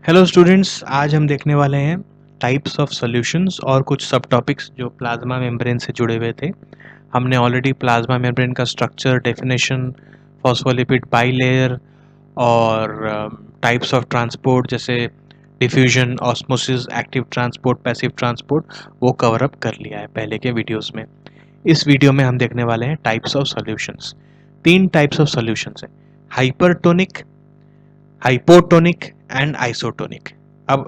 Hello students, आज हम देखने वाले हैं टाइप्स ऑफ सॉल्यूशंस और कुछ सब टॉपिक्स जो प्लाज्मा मेम्ब्रेन से जुड़े हुए थे। हमने ऑलरेडी प्लाज्मा मेम्ब्रेन का स्ट्रक्चर, डेफिनेशन, फॉस्फोलिपिड बाइलेयर और टाइप्स ऑफ ट्रांसपोर्ट जैसे diffusion, osmosis, active transport, passive transport वो कवर अप कर लिया है पहले के वीडियोस में। इस वीडियो में हम देखने वाले हैं types of solutions. 3 types of solutions हैं, हाइपरटोनिक, हाइपोटोनिक एंड आइसोटोनिक। अब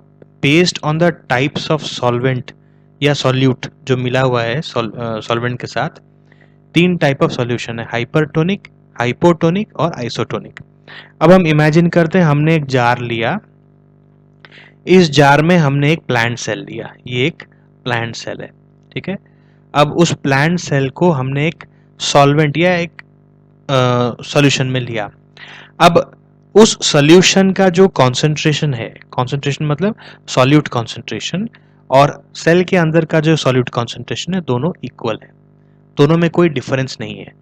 based on the types of solvent या सॉल्यूट जो मिला हुआ है सॉल्वेंट के साथ, 3 टाइप ऑफ सॉल्यूशन है, हाइपरटोनिक, हाइपोटोनिक और आइसोटोनिक। अब हम इमेजिन करते हैं हमने एक जार लिया, इस जार में हमने एक प्लांट सेल लिया, ये एक प्लांट सेल है, ठीक है। अब उस प्लांट सेल को हमने एक सॉल्वेंट या एक सॉल्यूशन में लिया। अब उस सॉल्यूशन का जो कॉन्सेंट्रेशन है, कॉन्सेंट्रेशन मतलब सॉल्यूट कॉन्सेंट्रेशन, और सेल के अंदर का जो सॉल्यूट कॉन्सेंट्रेशन है, दोनों इक्वल है, दोनों में कोई डिफरेंस नहीं है।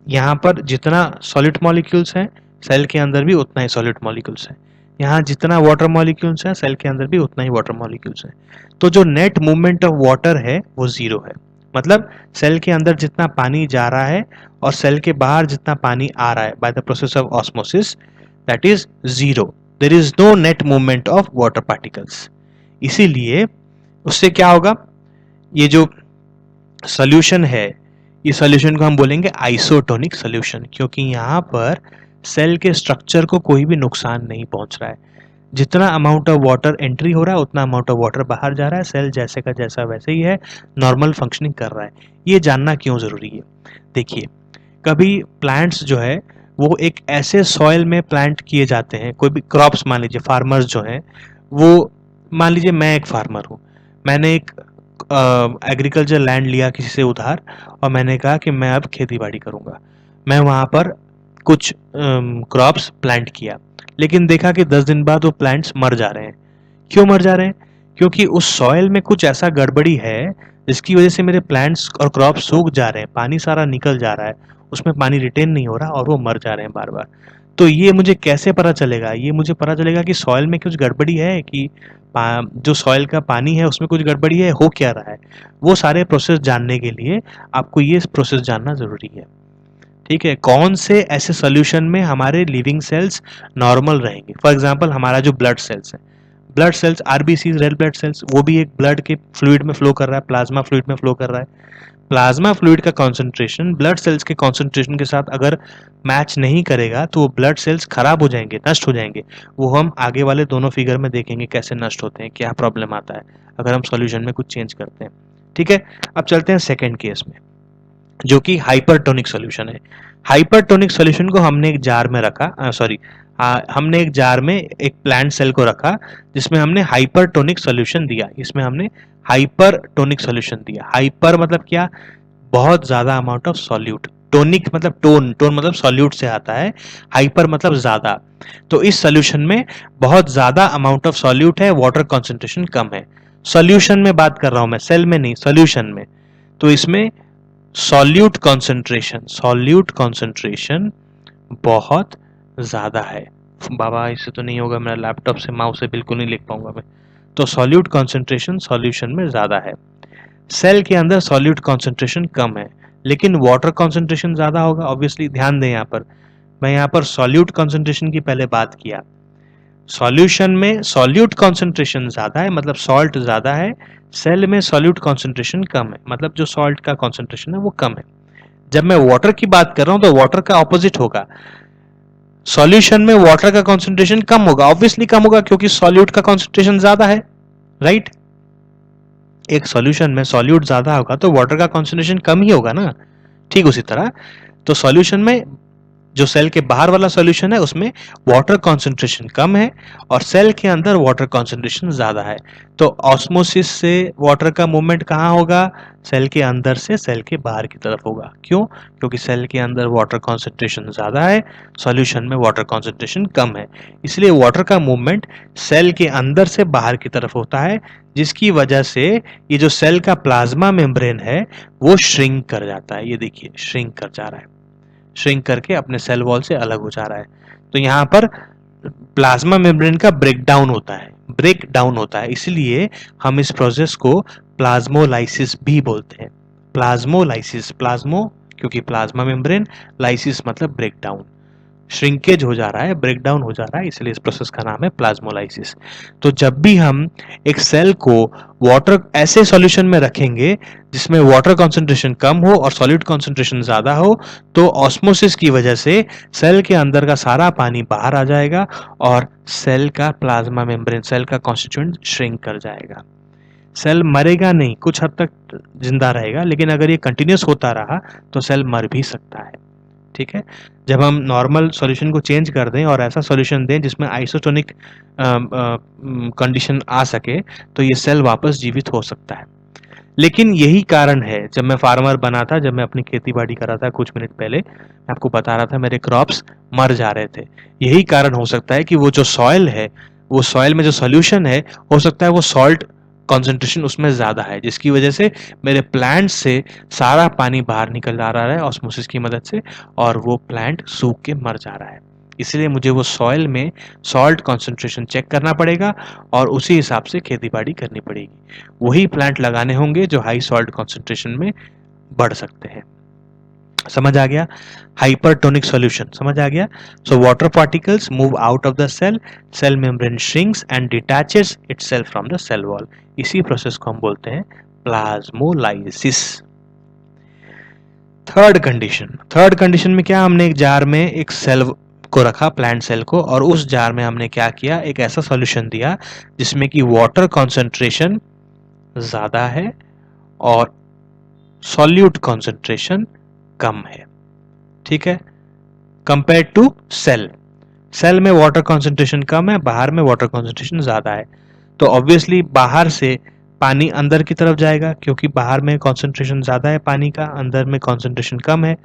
यहाँ पर जितना सॉलिड मॉलिक्यूल्स हैं, सेल के अंदर भी उतना ही सॉलिड मॉलिक्यूल्स हैं। यहाँ जितना वाटर मॉलिक्यूल्स हैं, सेल के अंदर भी उतना ही वाटर मॉलिक्यूल्स हैं। तो जो नेट मूवमेंट ऑफ वाटर है वो जीरो है, मतलब सेल के अंदर जितना पानी जा रहा है और सेल के बाहर जितना पानी आ रहा है by the process of osmosis, that is zero. There is no net movement of water particles. इसीलिए उससे क्या होगा, ये जो सॉल्यूशन है, इस सॉल्यूशन को हम बोलेंगे आइसोटोनिक सॉल्यूशन, क्योंकि यहाँ पर सेल के स्ट्रक्चर को कोई भी नुकसान नहीं पहुंच रहा है। जितना अमाउंट ऑफ वाटर एंट्री हो रहा है उतना अमाउंट ऑफ वाटर बाहर जा रहा है, सेल जैसे का जैसा वैसे ही है, नॉर्मल फंक्शनिंग कर रहा है। ये जानना क्यों ज़रूरी है, देखिए, कभी प्लांट्स जो है वो एक ऐसे सॉइल में प्लांट किए जाते हैं, कोई भी क्रॉप्स, मान लीजिए फार्मर्स जो हैं वो, मान लीजिए मैं एक फार्मर हूँ, मैंने एक एग्रीकल्चर लैंड लिया किसी से उधार और मैंने कहा कि मैं अब खेती बाड़ी करूँगा। मैं वहाँ पर कुछ क्रॉप्स प्लांट किया, लेकिन देखा कि 10 दिन बाद वो प्लांट्स मर जा रहे हैं। क्यों मर जा रहे हैं? क्योंकि उस सॉइल में कुछ ऐसा गड़बड़ी है जिसकी वजह से मेरे प्लांट्स और क्रॉप सूख जा रहे हैं, पानी सारा निकल जा रहा है, उसमें पानी रिटेन नहीं हो रहा और वो मर जा रहे हैं बार बार। तो ये मुझे कैसे पता चलेगा? ये मुझे पता चलेगा कि सॉइल में कुछ गड़बड़ी है, कि जो सॉइल का पानी है उसमें कुछ गड़बड़ी है, हो क्या रहा है। वो सारे प्रोसेस जानने के लिए आपको ये प्रोसेस जानना ज़रूरी है, ठीक है। कौन से ऐसे सोल्यूशन में हमारे लिविंग सेल्स नॉर्मल रहेंगे। फॉर एग्जांपल हमारा जो ब्लड सेल्स है, blood cells, RBCs, red blood cells, वो भी एक ब्लड के फ्लूइड में फ्लो कर रहा है, प्लाज्मा फ्लूइड में फ्लो कर रहा है। प्लाज्मा फ्लूइड का कॉन्सेंट्रेशन ब्लड सेल्स के कॉन्सेंट्रेशन के साथ अगर मैच नहीं करेगा तो वो ब्लड सेल्स खराब हो जाएंगे, नष्ट हो जाएंगे। वो हम आगे वाले दोनों फिगर में देखेंगे कैसे नष्ट होते हैं, क्या प्रॉब्लम आता है अगर हम सॉल्यूशन में कुछ चेंज करते हैं, ठीक है। अब चलते हैं सेकेंड केस में, जो कि हाइपरटोनिक सॉल्यूशन है। हाइपरटोनिक सॉल्यूशन को हमने एक जार में रखा, हमने एक जार में एक प्लांट सेल को रखा जिसमें हमने हाइपरटोनिक सॉल्यूशन दिया। इसमें हमने हाइपरटोनिक सॉल्यूशन दिया। हाइपर मतलब क्या? बहुत ज्यादा अमाउंट ऑफ सॉल्यूट। टोनिक मतलब टोन, टोन मतलब सॉल्यूट से आता है, हाइपर मतलब ज्यादा। तो इस सॉल्यूशन में बहुत ज्यादा अमाउंट ऑफ सॉल्यूट है, वाटर कॉन्सेंट्रेशन कम है। सॉल्यूशन में बात कर रहा हूं मैं, सेल में नहीं, सॉल्यूशन में। तो इसमें सॉल्यूट कॉन्सेंट्रेशन बहुत ज्यादा है। बाबा इससे तो नहीं होगा, मेरा लैपटॉप से माउस से बिल्कुल नहीं लिख पाऊंगा मैं। तो सॉल्यूट कॉन्सेंट्रेशन सॉल्यूशन में ज्यादा है। सेल के अंदर सॉल्यूट कॉन्सेंट्रेशन कम है, लेकिन वाटर कॉन्सेंट्रेशन ज्यादा होगा। ऑब्वियसली ध्यान दें, यहाँ पर मैं यहाँ पर सॉल्यूट कॉन्सेंट्रेशन की पहले बात किया। सॉल्यूशन में सॉल्यूट कॉन्सेंट्रेशन ज्यादा है, मतलब सॉल्ट ज्यादा है। सेल में सॉल्यूट कॉन्सेंट्रेशन कम है, मतलब जो सॉल्ट का कॉन्सेंट्रेशन है वो कम है। जब मैं वाटर की बात कर रहा हूं तो वाटर का ऑपोजिट होगा। सॉल्यूशन में वाटर का कॉन्सेंट्रेशन कम होगा, ऑब्वियसली कम होगा क्योंकि सॉल्यूट का कॉन्सेंट्रेशन ज्यादा है, राइट। एक सॉल्यूशन में सॉल्यूट ज्यादा होगा तो वाटर का कॉन्सेंट्रेशन कम ही होगा ना। ठीक उसी तरह तो सॉल्यूशन में जो सेल के बाहर वाला सॉल्यूशन है उसमें वाटर कॉन्सेंट्रेशन कम है और सेल के अंदर वाटर कॉन्सेंट्रेशन ज्यादा है। तो ऑस्मोसिस से वाटर का मूवमेंट कहाँ होगा? सेल के अंदर से सेल के बाहर की तरफ होगा। क्यों? क्योंकि सेल के अंदर वाटर कॉन्सेंट्रेशन ज्यादा है, सॉल्यूशन में वाटर कॉन्सेंट्रेशन कम है, इसलिए वाटर का मूवमेंट सेल के अंदर से बाहर की तरफ होता है, जिसकी वजह से ये जो सेल का प्लाज्मा मेम्ब्रेन है वो श्रिंक कर जाता है। ये देखिए, श्रिंक कर जा रहा है, श्रिंक करके अपने सेल वॉल से अलग हो जा रहा है। तो यहाँ पर प्लाज्मा मेम्ब्रेन का ब्रेक डाउन होता है, इसलिए हम इस प्रोसेस को प्लाज्मोलाइसिस भी बोलते हैं। प्लाज्मोलाइसिस, प्लाज्मो क्योंकि प्लाज्मा मेम्ब्रेन, लाइसिस मतलब ब्रेक डाउन, श्रिंकेज हो जा रहा है, ब्रेक डाउन हो जा रहा है, इसलिए इस प्रोसेस का नाम है प्लाज्मोलाइसिस। तो जब भी हम एक सेल को वाटर ऐसे सॉल्यूशन में रखेंगे जिसमें वाटर कंसंट्रेशन कम हो और सॉलिड कंसंट्रेशन ज़्यादा हो, तो ऑस्मोसिस की वजह से सेल के अंदर का सारा पानी बाहर आ जाएगा और सेल का प्लाज्मा मेम्ब्रेन, सेल का कॉन्स्टिट्यूएंट श्रिंक कर जाएगा। सेल मरेगा नहीं, कुछ हद तक जिंदा रहेगा, लेकिन अगर ये कंटिन्यूस होता रहा तो सेल मर भी सकता है। ठीक है, जब हम नॉर्मल सॉल्यूशन को चेंज कर दें और ऐसा सॉल्यूशन दें जिसमें आइसोटोनिक कंडीशन आ सके, तो ये सेल वापस जीवित हो सकता है। लेकिन यही कारण है, जब मैं फार्मर बना था, जब मैं अपनी खेती बाड़ी कर रहा था कुछ मिनट पहले, मैं आपको बता रहा था मेरे क्रॉप्स मर जा रहे थे। यही कारण हो सकता है कि वो जो सॉइल है, वो सॉइल में जो सोल्यूशन है, हो सकता है वो सॉल्ट कॉन्सेंट्रेशन उसमें ज़्यादा है, जिसकी वजह से मेरे प्लांट से सारा पानी बाहर निकल जा रहा है ऑस्मोसिस की मदद से, और वो प्लांट सूख के मर जा रहा है। इसलिए मुझे वो सॉइल में सॉल्ट कॉन्सेंट्रेशन चेक करना पड़ेगा और उसी हिसाब से खेती बाड़ी करनी पड़ेगी। वही प्लांट लगाने होंगे जो हाई सॉल्ट कॉन्सेंट्रेशन में बढ़ सकते हैं। समझ आ गया? हाइपरटोनिक सॉल्यूशन समझ आ गया? So water particles move out of the cell, cell membrane shrinks and detaches itself from the cell wall. इसी प्रोसेस को हम बोलते हैं प्लाज्मोलाइसिस। थर्ड कंडीशन में क्या, हमने एक जार में एक सेल को रखा, प्लांट सेल को, और उस जार में हमने क्या किया, एक ऐसा सॉल्यूशन दिया जिसमें कि वाटर कॉन्सेंट्रेशन ज्यादा है और सॉल्यूट कॉन्सेंट्रेशन कम है। ठीक है, कंपेयर टू सेल में वाटर कॉन्सेंट्रेशन कम है, बाहर में वाटर कॉन्सेंट्रेशन ज्यादा है। तो ऑब्वियसली बाहर से पानी अंदर की तरफ जाएगा, क्योंकि बाहर में कॉन्सेंट्रेशन ज्यादा है पानी का, अंदर में कॉन्सेंट्रेशन कम है।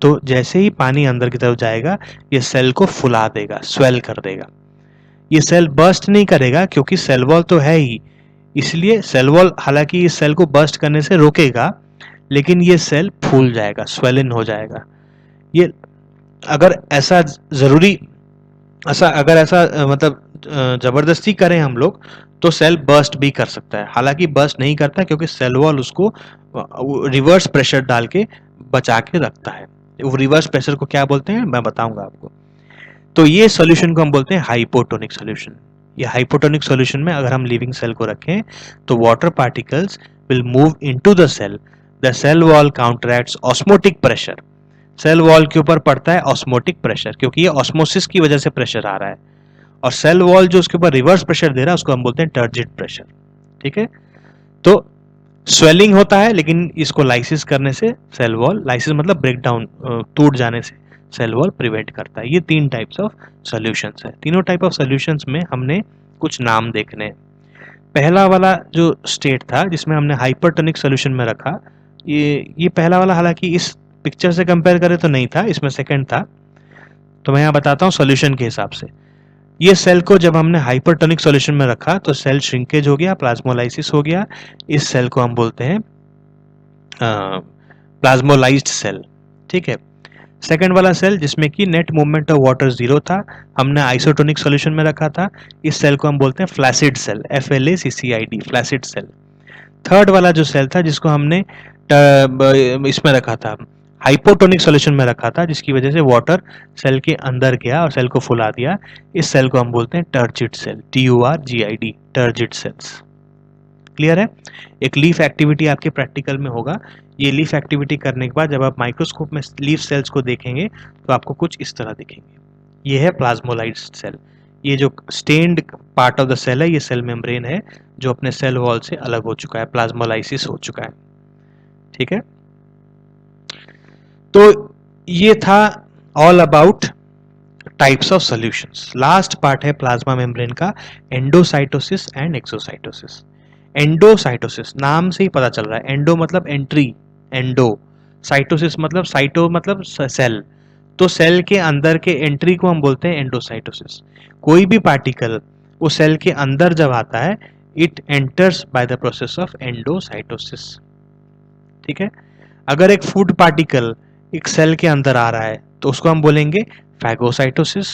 तो जैसे ही पानी अंदर की तरफ जाएगा, ये सेल को फुला देगा, स्वेल कर देगा। ये सेल बर्स्ट नहीं करेगा क्योंकि सेल वॉल तो है ही, इसलिए सेल वॉल हालांकि इस सेल को बर्स्ट करने से रोकेगा, लेकिन ये सेल फूल जाएगा, स्वेलिन हो जाएगा। ये अगर ऐसा जरूरी अगर ऐसा मतलब जबरदस्ती करें हम लोग, तो सेल बर्स्ट भी कर सकता है। हालांकि बर्स्ट नहीं करता क्योंकि सेल वॉल उसको रिवर्स प्रेशर डाल के बचा के रखता है। वो रिवर्स प्रेशर को क्या बोलते हैं मैं बताऊंगा आपको। तो ये सॉल्यूशन को हम बोलते हैं हाइपोटोनिक सॉल्यूशन। ये हाइपोटोनिक सॉल्यूशन में अगर हम लिविंग सेल को रखें, तो water particles will move into the cell wall counteracts osmotic pressure. Cell wall के ऊपर पड़ता है ऑस्मोटिक प्रेशर, क्योंकि ये ऑस्मोसिस की वजह से प्रेशर आ रहा है, और सेल वॉल जो उसके ऊपर रिवर्स प्रेशर दे रहा है उसको हम बोलते हैं टर्जिट प्रेशर। ठीक है, तो स्वेलिंग होता है, लेकिन इसको लाइसिस करने से सेल वॉल, लाइसिस मतलब ब्रेकडाउन, टूट जाने से सेल वॉल प्रिवेंट करता है। ये 3 टाइप्स ऑफ सॉल्यूशंस है। तीनों टाइप ऑफ सॉल्यूशंस में हमने कुछ नाम देखने हैं। पहला वाला जो स्टेट था जिसमें हमने हाइपरटोनिक सॉल्यूशन में रखा, ये पहला वाला हालांकि इस पिक्चर से कंपेयर करें तो नहीं था, इसमें सेकंड था, तो मैं यहाँ बताता हूँ सॉल्यूशन के हिसाब से। ये सेल को जब हमने हाइपरटोनिक सॉल्यूशन में रखा तो सेल श्रिंकेज हो गया, प्लाज्मोलाइसिस हो गया। इस सेल को हम बोलते हैं प्लाज्मोलाइज्ड सेल। ठीक है, सेकंड वाला सेल जिसमें कि नेट मूवमेंट ऑफ वाटर 0 था, हमने आइसोटोनिक सॉल्यूशन में रखा था, इस सेल को हम बोलते हैं flaccid cell, FLACCID, flaccid cell. Third वाला जो सेल था जिसको हमने इसमें रखा था, हाइपोटोनिक सॉल्यूशन में रखा था, जिसकी वजह से वाटर सेल के अंदर गया और सेल को फुला दिया, इस सेल को हम बोलते हैं turgid cell, TURGID, turgid cells. Clear है? एक लीफ एक्टिविटी आपके प्रैक्टिकल में होगा। ये लीफ एक्टिविटी करने के बाद जब आप माइक्रोस्कोप में लीफ सेल्स को देखेंगे तो आपको कुछ इस तरह दिखेंगे। ये है प्लाज्मोलाइज्ड सेल। ये जो stained part of the cell है, ये सेल मेम्ब्रेन है जो अपने सेल वॉल से अलग हो चुका है, प्लाज्मोलाइसिस हो चुका है। ठीक है, तो ये था all about types of solutions. Last part है प्लाज्मा मेम्ब्रेन का, एंडोसाइटोसिस एंड एक्सोसाइटोसिस। एंडोसाइटोसिस नाम से ही पता चल रहा है, एंडो मतलब एंट्री, एंडो, साइटोसिस मतलब साइटो मतलब सेल, तो सेल के अंदर के एंट्री को हम बोलते हैं एंडोसाइटोसिस। कोई भी पार्टिकल वो सेल के अंदर जब आता है, it enters bye the process of endocytosis. ठीक है, अगर एक फूड पार्टिकल एक सेल के अंदर आ रहा है तो उसको हम बोलेंगे फैगोसाइटोसिस।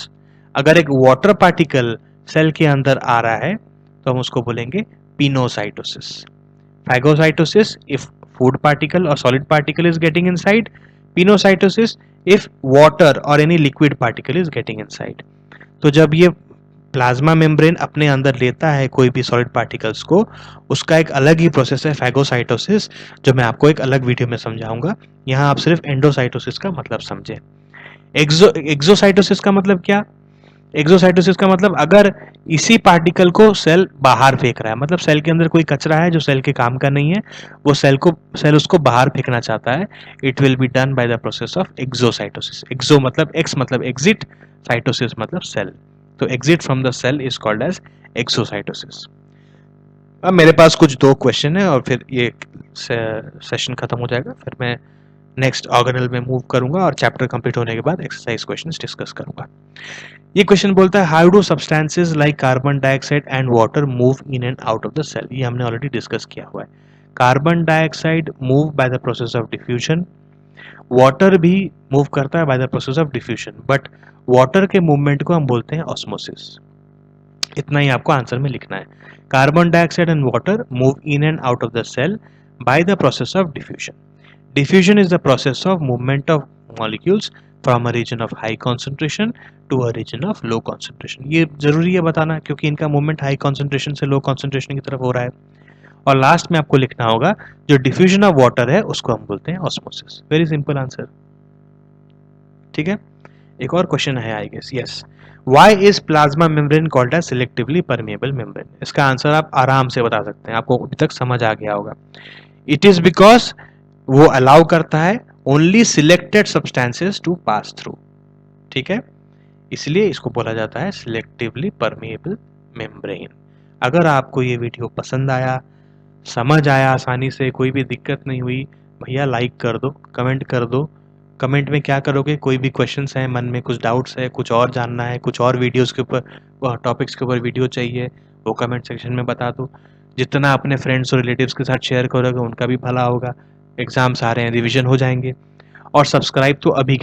अगर एक वाटर पार्टिकल सेल के अंदर आ रहा है तो हम उसको बोलेंगे pinocytosis. Phagocytosis if food particle or solid particle is getting inside. Pinocytosis if water or any liquid particle is getting inside. तो जब ये प्लाज्मा मेम्ब्रेन अपने अंदर लेता है कोई भी सॉलिड पार्टिकल्स को, उसका एक अलग ही प्रोसेस है फैगोसाइटोसिस, जो मैं आपको एक अलग वीडियो में समझाऊंगा. यहाँ आप सिर्फ एंडोसाइटोसिस का मतलब समझें. एक्सोसाइटोसिस का मतलब क्या? एक्सोसाइटोसिस का मतलब अगर इसी पार्टिकल को सेल बाहर फेंक रहा है, मतलब सेल के अंदर कोई कचरा है जो सेल के काम का नहीं है, वो सेल उसको बाहर फेंकना चाहता है, it will be done by the process of exocytosis. Exo मतलब एक्स मतलब एग्जिट, साइटोसिस मतलब सेल. तो exit from the cell is called as exocytosis. अब मेरे पास कुछ 2 क्वेश्चन है और फिर ये सेशन खत्म हो जाएगा. फिर मैं नेक्स्ट ऑर्गेनल में मूव करूंगा और चैप्टर कंप्लीट होने के बाद एक्सरसाइज क्वेश्चंस डिस्कस करूंगा. ये क्वेश्चन बोलता है how do substances like carbon dioxide and water move in and out of the cell. ये हमने ऑलरेडी डिस्कस किया हुआ है. Carbon dioxide move by the process of diffusion, water भी मूव करता है by the process of diffusion, but water के movement को हम बोलते हैं ऑस्मोसिस. इतना ही आपको आंसर में लिखना है. Carbon dioxide and water move in and out of the cell by the process of diffusion. Diffusion is the process of movement of molecules from a region of high concentration to a region of low concentration. ये जरूरी है बताना क्योंकि इनका movement high concentration से low concentration की तरफ हो रहा है. और लास्ट में आपको लिखना होगा जो डिफ्यूजन ऑफ वाटर है उसको हम बोलते हैं ऑस्मोसिस. Very simple answer. ठीक है. एक और क्वेश्चन है I guess. Yes, why is plasma membrane called as selectively permeable membrane. इसका आंसर आप आराम से बता सकते हैं, आपको अभी तक समझ आ गया होगा. इट इज बिकॉज वो अलाउ करता है only selected substances to pass through. ठीक है, इसलिए इसको बोला जाता है सिलेक्टिवली परमेएबल मेम्ब्रेन. अगर आपको ये वीडियो पसंद आया, समझ आया आसानी से, कोई भी दिक्कत नहीं हुई, भैया लाइक कर दो, कमेंट कर दो. कमेंट में क्या करोगे, कोई भी क्वेश्चंस हैं मन में, कुछ डाउट्स है, कुछ और जानना है, कुछ और वीडियोस के ऊपर टॉपिक्स के ऊपर वीडियो चाहिए, वो कमेंट सेक्शन में बता दो. जितना अपने फ्रेंड्स और रिलेटिव्स के साथ शेयर करोगे उनका भी भला होगा. एग्जाम्स आ रहे हैं, रिवीजन हो जाएंगे. और सब्सक्राइब तो अभी के